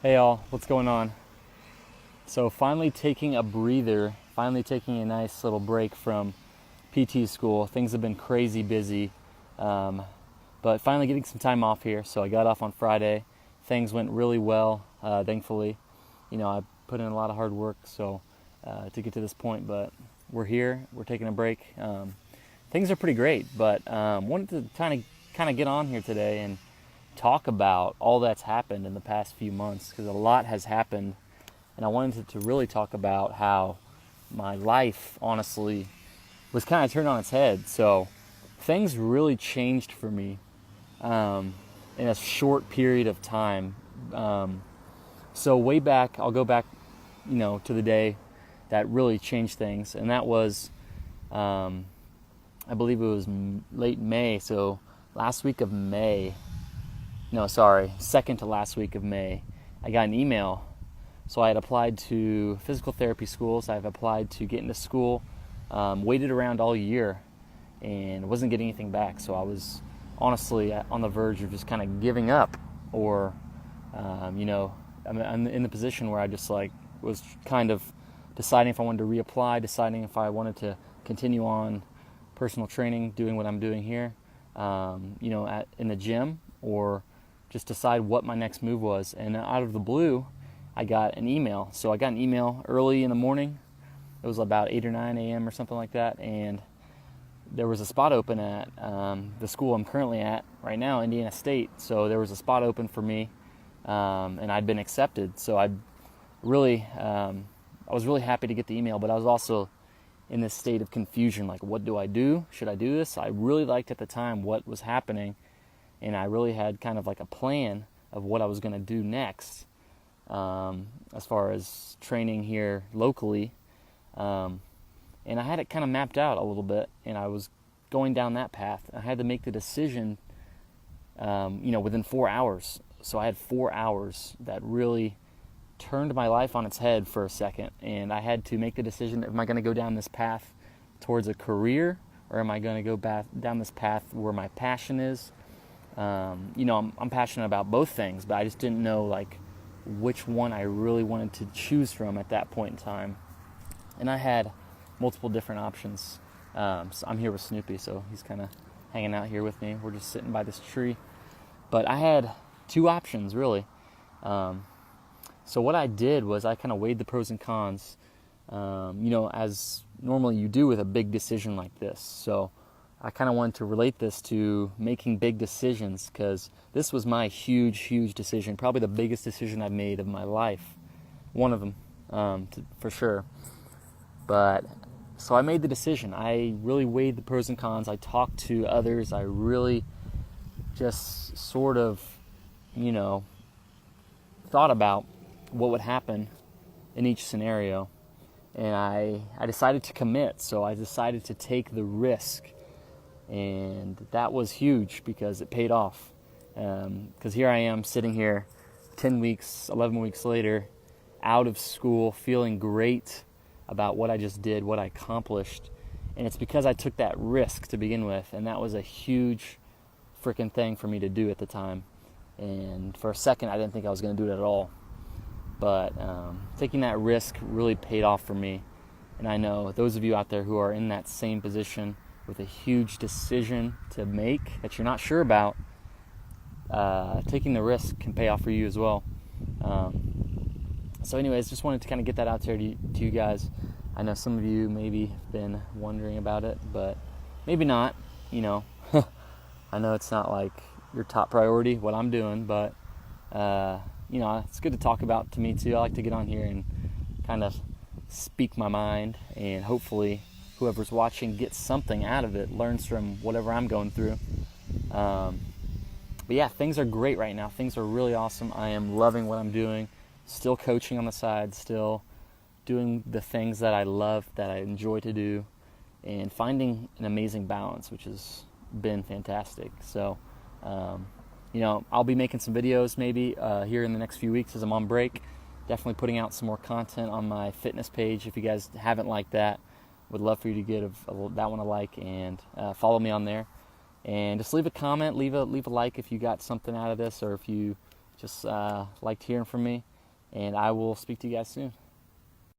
Hey all, what's going on? So finally taking a breather, finally taking a nice little break from PT school. Things have been crazy busy, um, but finally getting some time off here. So I got off on Friday. Things went really well, thankfully. I put in a lot of hard work to get to this point, but we're here. We're taking a break. Things are pretty great, but wanted to kind of get on here today and talk about all that's happened in the past few months because a lot has happened, and I wanted to really talk about how my life honestly was kind of turned on its head. So things really changed for me in a short period of time. So way back, I'll go back, to the day that really changed things, and that was, I believe it was late May. So last week of May. No, sorry, second to last week of May, I got an email. So I had applied to physical therapy schools. I've applied to get into school, waited around all year, and wasn't getting anything back. So I was honestly on the verge of just kind of giving up, or, I'm in the position where I just was kind of deciding if I wanted to reapply, deciding if I wanted to continue on personal training, doing what I'm doing here, in the gym, or just decide what my next move was. And out of the blue, I got an email. So I got an email early in the morning. It was about 8 or 9 a.m. or something like that. And there was a spot open at the school I'm currently at right now, Indiana State. So there was a spot open for me, and I'd been accepted. So I was really happy to get the email, but I was also in this state of confusion. Like, what do I do? Should I do this? I really liked at the time what was happening, and I really had kind of like a plan of what I was going to do next, as far as training here locally. And I had it kind of mapped out a little bit, and I was going down that path. I had to make the decision, within 4 hours. So I had 4 hours that really turned my life on its head for a second, and I had to make the decision: am I going to go down this path towards a career, or am I going to go back down this path where my passion is? I'm passionate about both things, but I just didn't know which one I really wanted to choose from at that point in time. And I had multiple different options. So I'm here with Snoopy, so he's kind of hanging out here with me. We're just sitting by this tree. But I had two options, really. So what I did was I kind of weighed the pros and cons, as normally you do with a big decision like this. So I kind of wanted to relate this to making big decisions, because this was my huge decision, probably the biggest decision I've made of my life. One of them, for sure. But so I made the decision. I really weighed the pros and cons. I talked to others. I really just sort of, thought about what would happen in each scenario. And I decided to commit. So I decided to take the risk. And that was huge because it paid off. Because here I am sitting here 10 weeks, 11 weeks later, out of school, feeling great about what I just did, what I accomplished. And it's because I took that risk to begin with. And that was a huge freaking thing for me to do at the time. And for a second, I didn't think I was going to do it at all. But taking that risk really paid off for me. And I know those of you out there who are in that same position with a huge decision to make that you're not sure about, taking the risk can pay off for you as well. So anyways, just wanted to kind of get that out there to you guys. I know some of you maybe have been wondering about it, but maybe not. I know it's not like your top priority, what I'm doing, but it's good to talk about to me too. I like to get on here and kind of speak my mind, and hopefully whoever's watching gets something out of it, learns from whatever I'm going through. But yeah, things are great right now. Things are really awesome. I am loving what I'm doing. Still coaching on the side, still doing the things that I love, that I enjoy to do, and finding an amazing balance, which has been fantastic. So, I'll be making some videos maybe here in the next few weeks as I'm on break. Definitely putting out some more content on my fitness page. If you guys haven't liked that, would love for you to give that one a like, and follow me on there. And just leave a comment, leave a like if you got something out of this, or if you just liked hearing from me, and I will speak to you guys soon.